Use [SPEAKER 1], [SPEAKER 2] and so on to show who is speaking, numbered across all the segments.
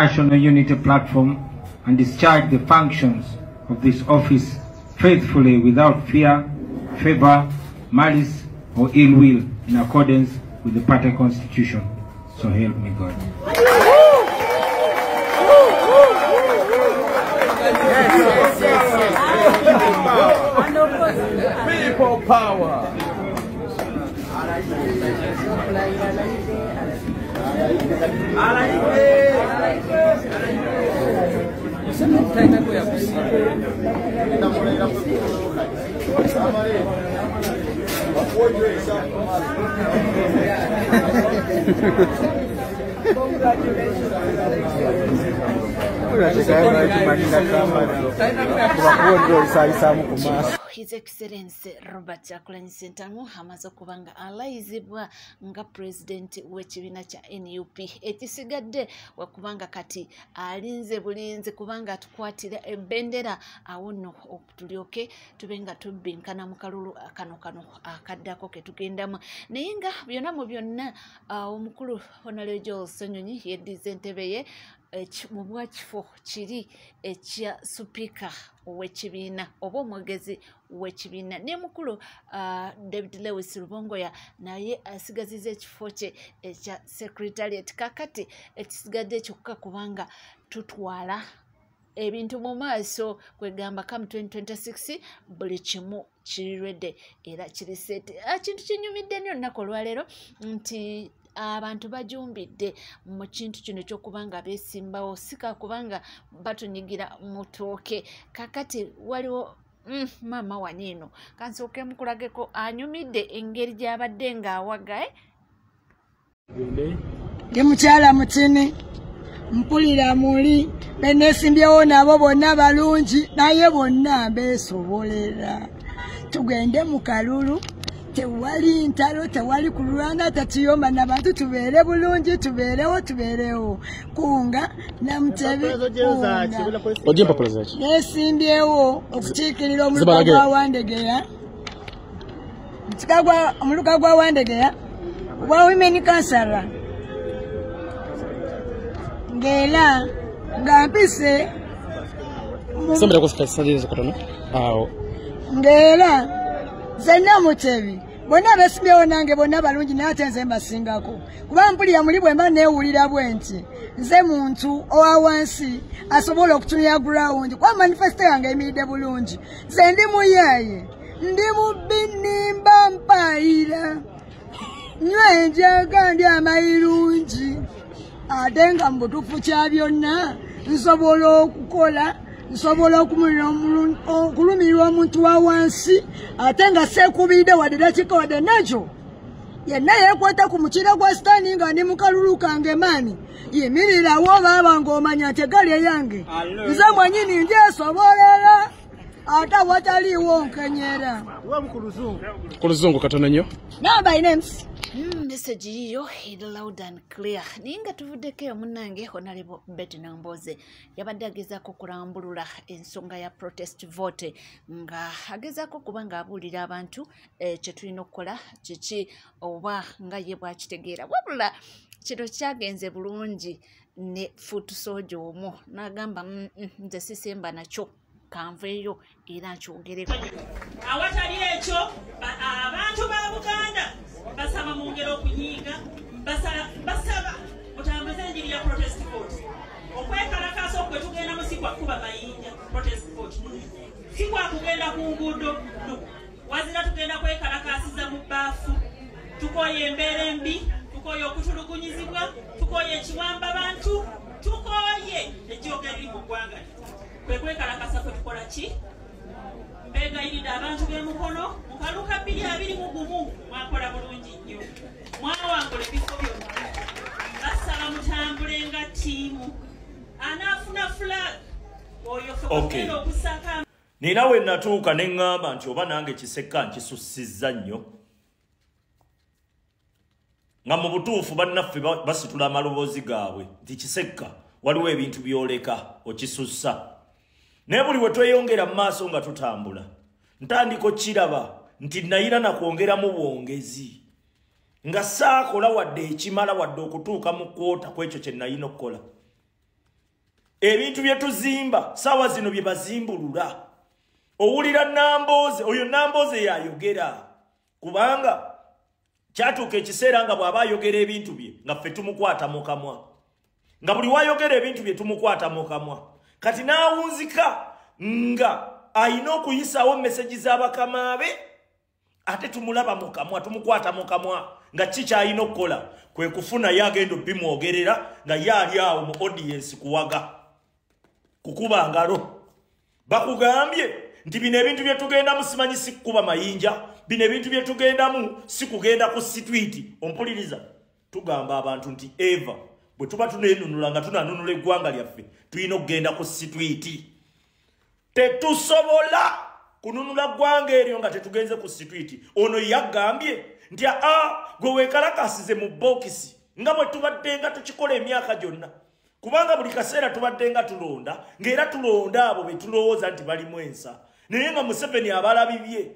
[SPEAKER 1] National Unity Platform and discharge the functions of this office faithfully without fear, favor, malice, or ill will in accordance with the party constitution. So help me God.
[SPEAKER 2] People power.
[SPEAKER 3] His Excellency Robert Kyagulanyi Ssentamu amaze okubanga alayizibwa nga president w'ekibiina kya NUP. Ekisigadde wakubanga kati alinze bulinze kubanga atukwatira ebendera awo nno okutulyoke tubenga tubbinkana mu kalulu kano akaddako ke tugendamu. Naye nga byonna mu byonna omukulu Honorable Joel Ssenyonyi yeddiza entebe ye mu bwakifo kiri ekya supiika w'ekibiina oba omwogezi w'ekibiina ne mukulu David Lewis Rubongoya naye asigaziza ekifo kye ekya secretariat. Kakati ekisigadde kyokka kubanga tutwala ebintu mu maaso kwegamba kam 2026 buli kimu kirirwedde era kirisete. Kintu kinyumidde nnyo nnaku olwaleero nti abantu bajumbidde mu kintu kino ky'okubanga beesimbawo sika kubanga batunyigira mu tooke. Kakati waliwo maama waniino kansooke mukulageko anyumidde engeri gy'abadde ng'awagaye.
[SPEAKER 4] Ndi mukyala mutini mpulira muli beneesimbyewo nabo bonna balungi naye bonna beesobolera. Tugende mu kalulu tewali ntalo tewali kulwana tatiyomba n'abantu tubeere bulungi tubeerewo kunga Namutebi kunga neesimbyewo okukiikirira omuluka gwa Wandegeya gwa women councillor ng'era nga mpise ng'era nze Namutebi bonna beesimbyewo nange bonna balungi naye ate nze mbasingako kuba mpulira muli bwe mba neewulira bwe nti nze muntu owa wansi asobola okutunira ground kuba manifesto yange eyimiridde bulungi. Nze ndi muyaye ndi mubbi nnimba mpaayira nywa enjaga ndi amayirungi ate nga mu butuufu kya byonna nsobola okukola nsobola okulumirwa omuntu wa wansi ate nga seekubidde wadde dakiika wadde nakyo yenna yeekwata ku mukira gwa sitaani nga ndi mu kalulu kange maani yimirirawo baaba ng'omanya nti egali eyange nze mwenyini ndyesobolera ate wataliiwo nkenyera.
[SPEAKER 2] Ku luzungu katono nnyo.
[SPEAKER 4] Now by names.
[SPEAKER 3] Message yiyo is loud and clear. Ninga tuvuddeko munnange Honorable Betty Namboze yabadde agezaako kulambulula ensonga ya protest vote nga agezaako kuba ng'abuulira abantu kye tulina okukola kiki oba nga ye bw'akitegeera. Wabula kino kyagenze bulungi ne foot soldier omu n'agamba nze sisemba nakyo kanveeyo era nkyogereko.
[SPEAKER 5] Awatali ekyo abantu ba Buganda basaba mu ngero okunyiiga basaba mutambuze enjiri ya protest vote okwekalakaasa okwe tugenda musikwa kuba mayinja protest vote sikwa kugenda ku nguudo wazira tugenda kwekalakaasiza mu bbaafu tukoye embeera embi tukoye okutulugunyizibwa tukoye ekiwamba bantu tukoye ejjooga eriri mu ggwanga kwe kwekalakaasa kwe tukola ki mbegayirira abantu b'emukono mu kaluka 221 mwakola bulungi nnyo mwawangula ebifo byonna basaba mutambule nga ttiimu anaafuna flag oyo fe okusaka.
[SPEAKER 6] Nina we natuuka ne ŋŋamba nti oba nange kiseka nkisussizza nnyo nga mu butuufu bannaffe basitula amaloboozi gaabwe nti kiseka waliwo ebintu byoleka okisussa. Ne buli we tweyongera mu maaso nga tutambula ntandiko kiraba nti nayira nakwongeramu bwongezi nga saakola wadde ekimala wadde okutuuka mu kwota kwekyo kye nayina okukola. ebintu bye tuzimba sawa zino bye bazimbulula owulira Namboze oyo Namboze yayogera kubanga kyatuuka ekiseera nga bw'aba ayogera ebintu bye nga ffe tumukwata mu kamwa nga buli wayogera ebintu bye tumukwata mu kamwa kati n'awunzika nga ayina okuyisaawo meseji z'abakama be ate tumulaba mu kamwa tumukwata mu kamwa nga kikyalina okukola kwe kufuna yagenda obimwogerera nga yali awo mu audience kuwaga kukuba ngalo bakugambye nti bino ebintu bye tugendamu simanyi si kukuba mayinja bino ebintu bye tugendamu si kugenda ku street ompuliriza tugamba abantu nti eva bwe tuba tunenunula nga tunanunula eggwanga lyaffe tulina okugenda ku street tetusobola kununula ggwanga eryo nga tetugenze ku street ono yagambye nti gwe weekalakasize mu bokisi nga bwe tubadde nga tukikola emyaka gyonna kubanga buli kaseera tubadde nga tulonda ng'era tulonda abo be tulowooza nti balimu ensa naye nga Museveni abala bibye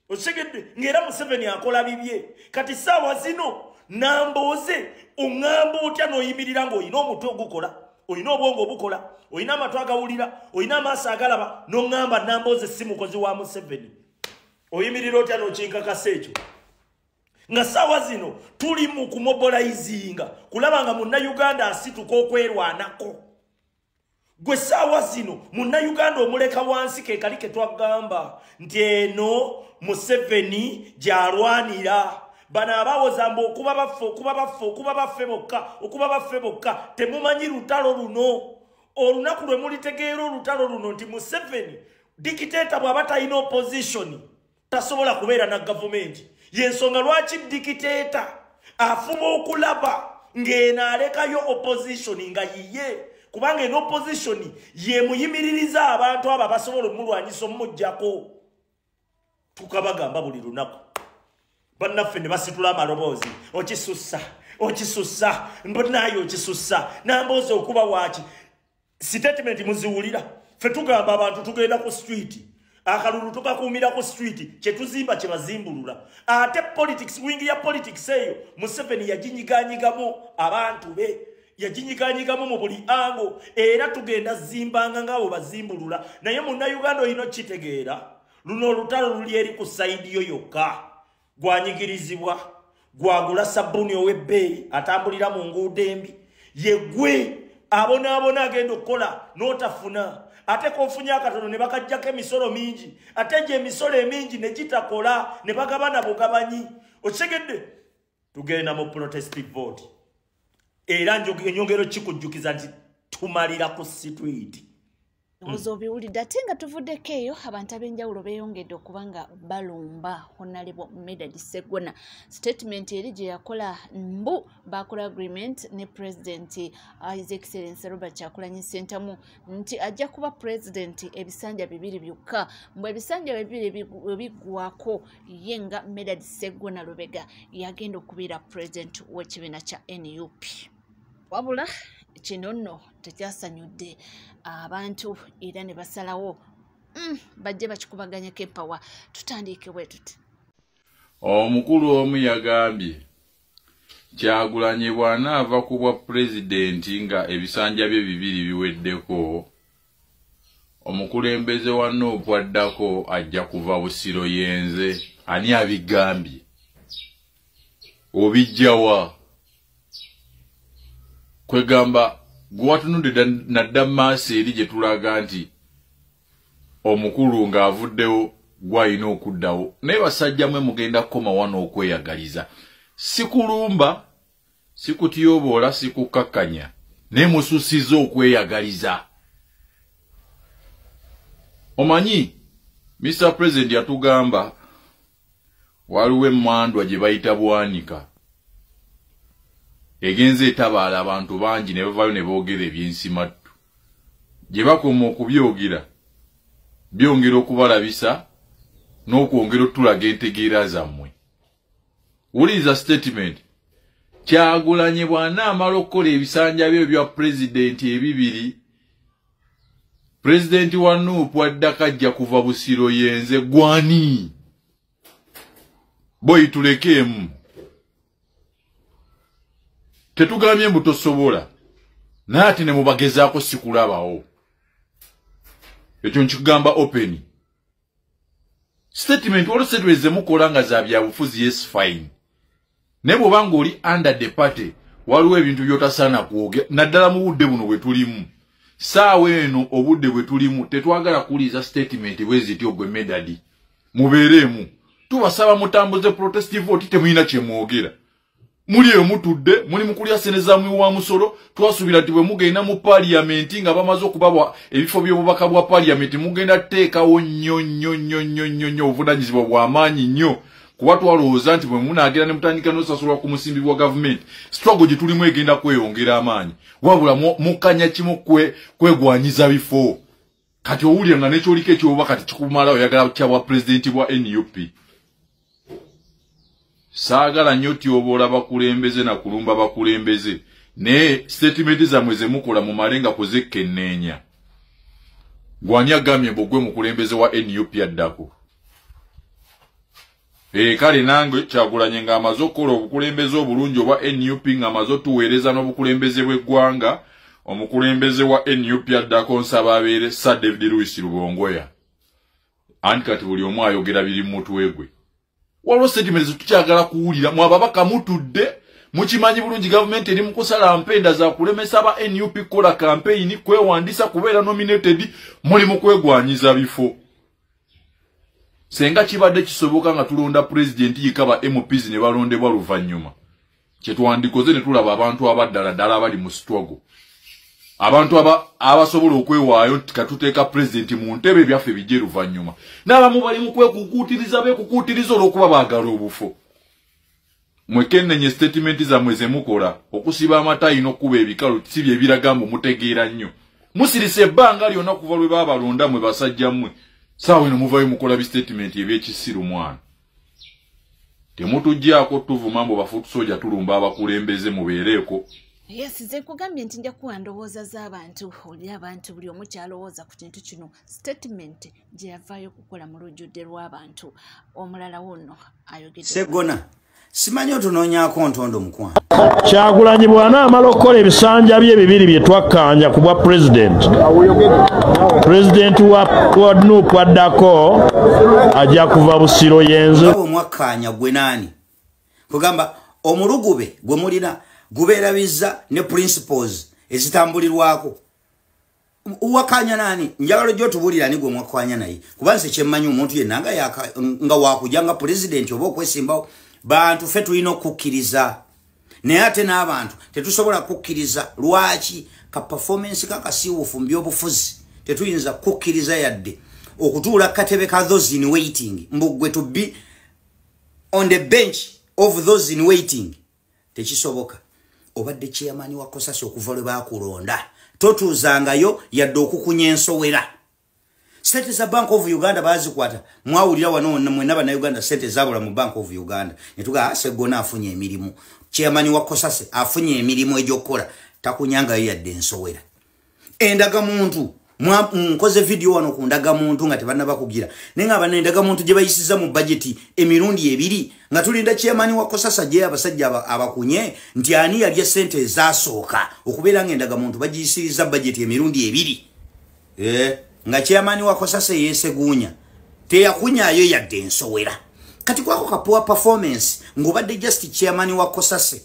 [SPEAKER 6] otegedde ng'era Museveni akola bibye kati saawa zino Namboze oŋŋamba otya n'oyimirira ng'olina omutwe ogukola olina obwongo obukola olina amatu agawulira olina amaaso agalaba n'oŋŋamba Namboze si mukozi wa Museveni oyimirira otya n'okinkakasa ekyo nga saawa zino tuli mu kumobilizinga kulaba nga Munnayuganda asituka okwerwanako gwe saawa zino Munnayuganda omuleka wansi ke kali ke twagamba nti eno Museveni gy'alwanira bano abawoza mbu okuba baffe bokka temumanyi lutalo luno olunaku lwe mulitegeera olutalo luno nti Museveni dikiteeta bw'aba talina opposition tasobola kubeera na gavumenti yensonga lwaki dikiteeta afuma okulaba ng'eno alekayo opposition nga yiye kubanga eno opposition ye muyimiririza abantu abo basobola omulwanyisa omujjako tukabagamba buli lunaku bannaffe ne basitula amaloboozi okisussa mbonayo okisussa Namboze okuba waaki statement muziwulira ffe tugamba abantu tugenda ku street akalulu tukakuumira ku street kyetuzimba kye bazimbulula ate politics wingi ya politics eyo Museveni yaginyiganyigamu abantu be yaginyiganyigamu mu buli ango era tugenda zimbanga ng'abo bazimbulula naye Munnayuganda olina kitegeera luno olutalo luli eri ku sayidi yo yokka gwanyigirizibwa gwagula sabbuuni ow'ebbeeyi atambulira mu nguudo embi yegwe abonaabona agenda okukola n'otafuna ate kofunye akatono ne bakajjako emisolo mingi ate gye emisolo emingi ne gitakola ne bagabana bugabanyi okitegedde tugenda mu protestive vote era enyongero kikujjukiza nti tumalira ku street
[SPEAKER 3] ozobiwulidde ate nga tuvuddeko eyo abantu ab'enjawulo beeyongedde okuba nga balumba Honorable Medard Sseggona statement eri gye yakola mbu bakola agreement ne President His Excellency Robert Kyagulanyi Ssentamu nti ajja kuba President ebisanja bibiri byokka mbu ebisanja bibiri ebiggwako ye nga Medard Sseggona Lubega yagenda okubeera President w'ekibiina kya NUP wabula kino nno tekyasanyudde abantu era ne basalawo bajje bakikubaganyako empawa tutandike bwe tuti
[SPEAKER 7] omukulu omu yagambye Kyagulanyi bw'anaava ku bwa pulezidenti nga ebisanja bye bibiri biweddeko omukulembeze wa Nuupu addako ajja kuva Busiro yenze ani abigambye obijjawa kwegamba gwatunudde nadda maaso eri gye tulaga nti omukulu ng'avuddewo gwalina okuddawo naye basajja mwe mugenda kukoma wano okweyagaliza sikulumba sikutiyoboola sikukakkanya naye mususiza okweyagaliza omanyi Mr. President yatugamba waliwo emmandwa gye bayita bwanika egenze etabaala abantu bangi ne bavayo ne boogera eby'ensimattu gye bakoma okubyogera byongera okubalabisa n'okwongera otulaga entegeera zammwe wuliriza statement Kyagulanyi bw'anaamala okukola ebisanja bye bya pulezidenti ebibiri pulezidenti wa Nuupu addako ajja kuva Busiro yenze gwani boyi tulekeemu tetugambye mbu tosobola Nati ne mubagezaako sikulabawo. Ekyo nkigamba open. Statement olosebweze mukola nga za bya bufuzi yes fine. Ne bw'obanga oli under the party waliwo ebintu byotasaana kwogera naddala mu budde buno bwe tulimu. Saawa eno obudde bwe tulimu tetwagala kuliza statement bweziti ogwe medadi. Mubeeremu. Tubasaba mutambuze protest vote temuyina kye mwogera. Muli eyo mutudde muli mukulya seneza mu wa musoro twasubira tibwe mugenda mu parliament nga bamaze okubabwa ebifo by'obubaka bwa parliament mugenda teekawo nnyo obuvunanyizibwa bw'amaanyi nnyo kuba twalowooza nti bwe munaagira ne mutandika n'osasulwa ku musimbi gwa gavumenti struggle gye tulimu egenda kweyongera amaanyi wabula mukanya kimu kwegwanyiza bifo kati owulira nga n'ekyoliko ekyobubaka tekikumala oyagala kyabwa pulezidenti bwa NUP. Saagala nnyo tyobola bakulembeze na kulumba bakulembeze ne statement zamwe ze mukola mu malenga kuzekenneenya. Gwanya gamye bogwe mukulembeze wa NUP addako. Kale nange kyagulanye nga amazo kola obukulembeze obulungi obwa NUP nga amazo tuweereza n'obukulembeze bw'eggwanga omukulembeze wa NUP addako nsaba abeere Sir David Louis Rubongoya. Anti kati buli omu ayogera biri mu mutwe gwe. Waliwo statement tukyagala kuwulira mu ababaka mutudde mukimanyi bulungi gavumenti eri mu kusala mpenda za kulemesa aba NUP kola campaign kwewandisa kubeera nominated muli mu kwegwanyiza bifo. Senga kibadde kisoboka nga tulonda president yikaba MPs ne balondebwa luvannyuma. Kyetwandikoze ne tulaba abantu abaddala abali mu struggle. Abantu abasobola okwewaayo katuteeka president mu ntebe byaffe bijje luvannyuma. N'abamu bali mu kwekukutiriza olw'okuba baagala obufo. Mwekennenye statement zammwe ze mukola okusiba amatayi n'okkuba ebikalu si bye biragambo mutegeera nnyo. Musirise ebbanga lyonna kuva lwe baabalonda mwe basajja mmwe. Saawa eno muvayo mukola bi statement eby'ekisiru mwana. Temutuggyako tuvuma mbu bafuutu soja tulumba abakulembeze mubeereeko.
[SPEAKER 3] Yes, ze kugambye nti nja kuwa ndowooza z'abantu oli abantu buli omu kyalowooza ku kintu kino statement gye yavaayo okukola mu lujjudde lw'abantu omulala wonno ayogedde
[SPEAKER 8] Segona simanyi otunoonyaako ntondo mukwano
[SPEAKER 9] Kyagulanyi bw'anaamala okukola ebisanja bye bibiri bye twakkanya ku bwa pulezidenti wa NUP addako ajja kuva Busiro yenze
[SPEAKER 8] omwakkanya gwe naani kugamba omulugube gwe mulina gubeerabiza ne principles ezitambulirwako uwakanya nani njagalo jyo tubulira ni gwe mwakwanya naye kubanze kyemmanyi omuntu yenna nga wakujanga president oba okwesimbawo bantu fe tulina okukkiriza naye ate n'abantu tetusobola kukkiriza lwaki ka performance kakasiiwufu mu byobufuzi tetuyinza kukkiriza yadde okutuula katebe ka those in waiting mbugwe to be on the bench of those in waiting tekisoboka obadde chairman wa Kosasi okuva lwe bakulonda totuuzangayo yadde okukunya ensowera sente za Bank of Uganda bazikwata mwawulira wano mwenna bana Uganda sente zabula mu Bank of Uganda netuga Segona afunye emirimu chairman wa Kosasi afunye emirimu egyokola takunyangayo yadde ensowera endaga muntu nkoze video wano ku ndaga muntu nga tebanna bakugira nenga abanendaga muntu gye bayisiza mu budget emirundi ebiri nga tulinda chairman wa Kosasa je abasajja abakunye nti ani yalye sente zasooka okubeera ngendaga muntu bagiyisiriza budget emirundi ebiri nga chairman wa Kosasa yesegunya teyakunyayo yadde ensowera kati kwako kapoa performance ngobadde just chairman wa Kosasa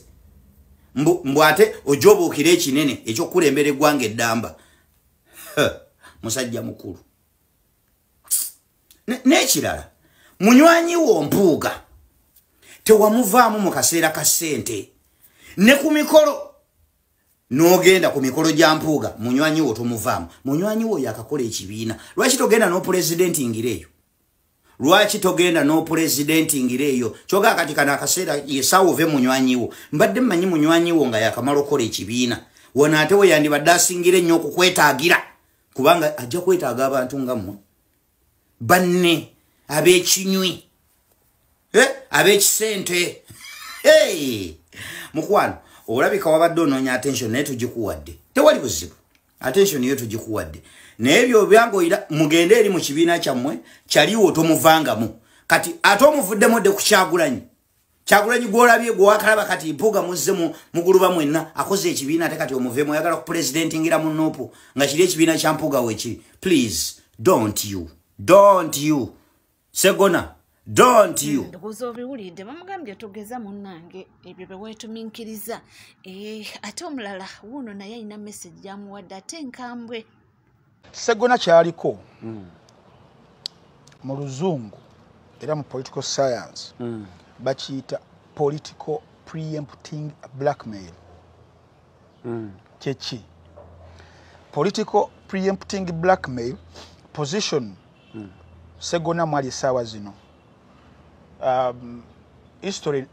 [SPEAKER 8] mbwate ojobo okire ekinene ekyokulembera eggwanga eddamba musajja mukulu n'ekirala munywanyi wo Mpuuga tewamuvaamu mu kaseera ka ssente ne ku mikolo n'ogenda ku mikolo gya Mpuuga munywanyi wo tomuvaamu munywanyi wo yakakola ekibiina lwaki togenda n'opulezidenti ngireeyo lwaki togenda n'opulezidenti ngireeyo kyoga kati kana akaseera yesaawo ove munywanyi wo mbadde mmanyi munywanyi wo nga yakamala okukola ekibiina wona ate we yandibadde asingira ennyo okukwetaagira kubanga ajja kwetaaga abantu nga mmwe banne ab'ekinywi ab'ekisente mukwano olabika wabadde onoonya attention naye tugikuwadde tewali buzibu attention yo tugikuwadde naye ebyo byangoyira mugende eri mu kibiina kyammwe kyaliwo tomuvangamu kati ate omuvuddemu dde ku Kyagulanyi Kyagulanyi gwolabye gwakalaba kati mpuga muzze mu muguluba mwenna akoze ekibiina ate kati omuvemo yagala ku president ngira mu Nuupu nga kiri ekibiina kya mpuga wechi. Please don't you Segona don't you
[SPEAKER 3] ndogozo biwulidde bamugambye togeza munnange ebyo bewetuminkiriza ate omulala wuno naye alina message yamuwadde ate nkambwe
[SPEAKER 10] Segona kyaliko mu luzungu era mu political science bakiyita political preempting blackmail. Chechi political preempting blackmail position Segona mwali sawa zino. History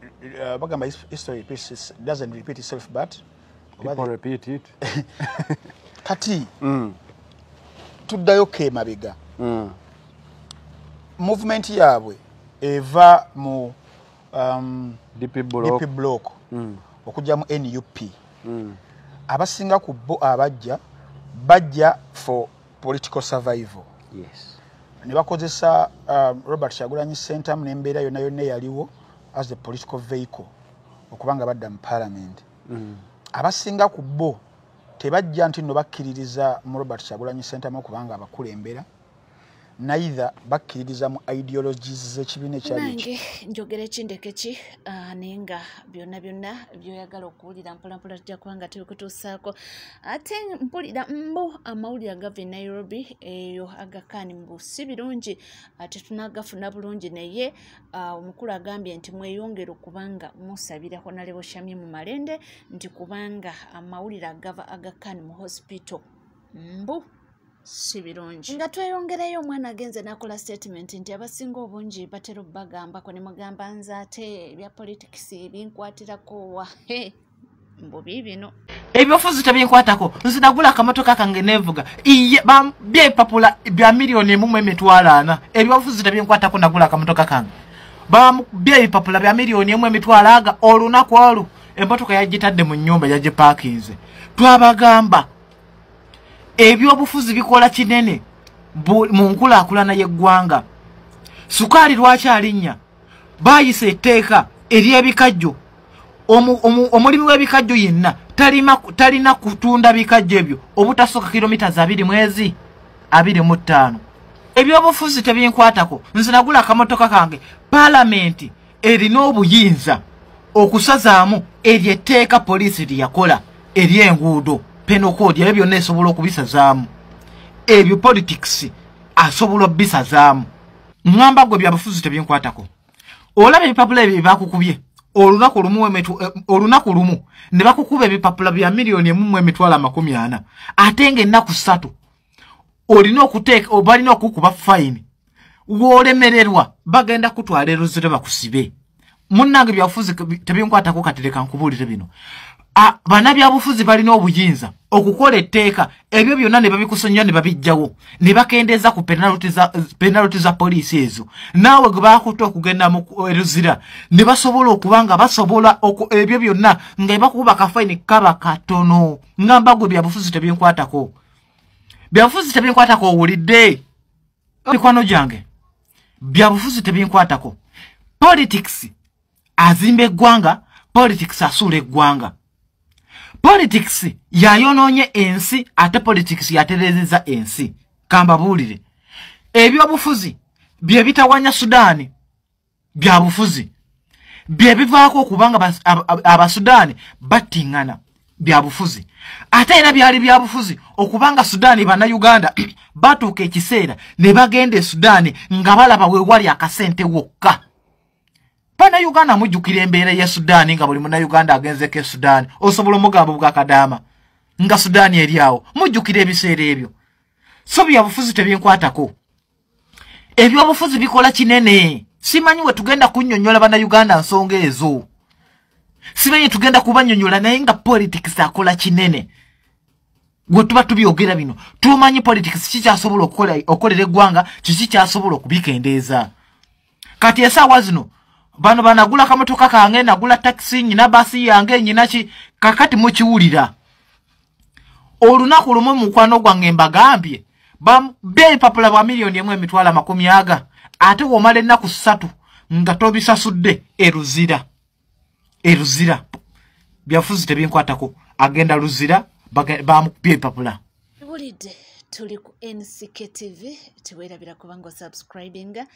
[SPEAKER 10] history doesn't repeat itself, but
[SPEAKER 2] people repeat it.
[SPEAKER 10] Kati tuddayo kemabega movement yabwe eva mu
[SPEAKER 2] DP block
[SPEAKER 10] okujja mu NUP abasinga ku bo bajja for political survival.
[SPEAKER 2] Yes.
[SPEAKER 10] Ne bakozesa Robert Kyagulanyi Center n'embeera yonna yaliwo as the political vehicle okubanga badda mu parliament. Abasinga ku bo tebajja nti no bakkiririza mu Robert Kyagulanyi Center okubanga abakulembera neither bakkiririza mu ideologies z'ekibiina ekyali
[SPEAKER 3] nange njogera ekindekeki nenga byonna byoyagala okuwulira mpolampola tujja kubanga tubikutuusaako ate mpulira mbu amawulire agava e Nairobi eyo agakani mbu si birungi ate tunagafuna bulungi naye omukulu agambye nti mweyongere okubanga musabira Honorable Shamim Malende nti kubanga amawulire agava agakani mu hospital mbu si birungi nga tweyongerayo omwana agenze nakola statement nti abasinga obungi batera bagambako ne mugamba nze ate ebya politics binkwatirako wa mbubi bino
[SPEAKER 11] ebyofuzi tebinkwatako nze nagula akamotoka kange nevuga iye byepapula bya milioni mu emitwalana ebyofuzi tebinkwatako nagula akamotoka kange byepapula bya milioni mu emitwalaga olunaku olu emmotoka yagitadde mu nnyumba yagipakinze twabagamba ebyobufuzi bikola kinene mu nkulaakulana y'eggwanga. Sukaali lwaki alinnya bayise etteeka ery'ebikajjo omulimi w'ebikajjo yenna talina kutunda bikajjo ebyo obutasooka kilomita 25. Ebyobufuzi tebinkwatako nze nagula akamotoka kange paalamenti erina obuyinza okusazaamu eryetteeka poliisi lyakola ery'enguudo penal code ebyo byonna esobola okubisazaamu ebyo politics asobola bisazaamu ngamba gwe byabufuzi tebinkwatako olaba ebipapula ebyo bakukubye olunaku lumu ne bakukuba ebipapula bya milioni 1.40 ate ng'ennaku 3 olina okuteeka obalina okukuba fine woolemererwa bagenda kutwala eruzire bakusibe munnange byabufuzi tebinkwatako katereka nkubuulire bino bana byabufuzi balina obuyinza okukola etteeka ebyo byonna ne babikusonyiya ne babijjawo ne bakendeza ku penalty za poliisi ezo naawe gwe bakuta okugenda mu eruzira ne basobola okubanga basobola ebyo byonna nga bakuba kafayini kaba katono ngamba gwe byabufuzi tebinkwatako owulidde mikwano gyange byabufuzi tebinkwatako politics azimba eggwanga politics asuula eggwanga politics yayonoonye ensi ate politics yaterezeza ensi kamba buulire ebyobufuzi bye bitawanya Sudaani byabufuzi bye bivaako okubanga abasudaani battingana byabufuzi ate era byali byabufuzi okubanga Sudaani bannayuganda batuuka ekiseera ne bagenda e Sudaani nga balaba we wali akasente wokka. Bannayuganda mujjukira embeera ya Sudaani nga buli munnayuganda agenzeko e Sudaani osobola omugabo bwakadaama nga Sudaani eri awo mujjukira ebiseera ebyo. So byabufuzi tebinkwatako ebyobufuzi bikola kinene. Simanyi we tugenda kunnyonnyola bannayuganda nsonga ezo, simanyi tugenda kubannyonnyola naye nga politics akola kinene. Gwe tuba tubyogera bino tumanyi politics kikyasobola okolera eggwanga kiki kyasobola okubikendeeza. Kati esaawa zino bano banagula kamotoka kange nagula taxi nyina basi yange nyina ki kakati mukiwulira olunaku lumu mukwano gwange mbagambye bempapula bwa milioni 1.40 ate womala ennaku 3 nga tobisasudde eruzira Ruzira byafuzi tebinkwatako agenda Luzira bamukupye epapula
[SPEAKER 3] bulidde tuli ku NCK TV tuwerabira kubanga subscribinga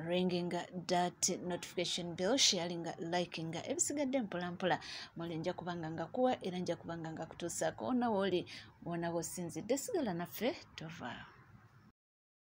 [SPEAKER 3] ringinga that notification bell sharinga likinga ebisigadde mpolampola mulinja kubanga ngakuwa era nja kubanga ngakutuusaako nawoli wona wosinzidde sigala naffe tovaawo